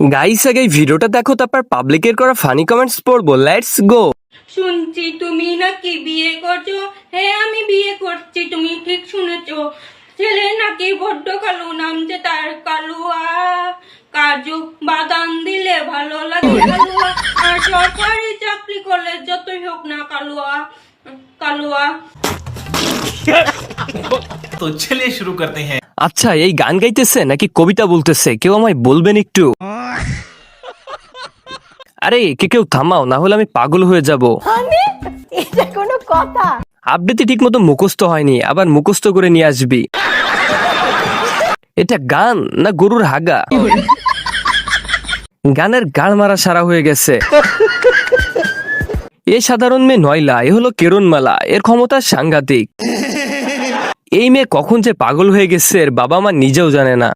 Guys আগে এই ভিডিওটা দেখো, তারপর পাবলিকের করা ফানি কমেন্টস পড়বো। Let's go. শুনছি তুমি নাকি বিয়ে করছো। হ্যাঁ আমি বিয়ে করছি, তুমি ঠিক শুনেছো। ছেলে নাকি বড্ড কালো, নামছে তার কালুয়া। কাজু বাদাম দিলে ভালো লাগে কালুয়া, আর সরকারি চাকরি করলে যতই হোক না কালুয়া কালুয়া। तो चलिए शुरू करते हैं। আচ্ছা, এই গান গাইতেছে নাকি কবিতা বলতেছে, কেউ আমায় বলবেন একটু? আরে কেউ থামাও, না হলে আমি পাগল হয়ে যাব। এটা কোনো কথা? আপডেটে ঠিক মতো মুখস্থ হয়নি, আবার মুখস্থ করে নিয়ে আসবি। এটা গান না গরুর হাগা? গানের গাল মারা সারা হয়ে গেছে। এ সাধারণ মেয়ে নয়লা, এ হলো কেরণমালা, এর ক্ষমতা সাংঘাতিক। এই মেয়ে কখন যে পাগল হয়ে গেছে এর বাবা মা নিজেও জানে না।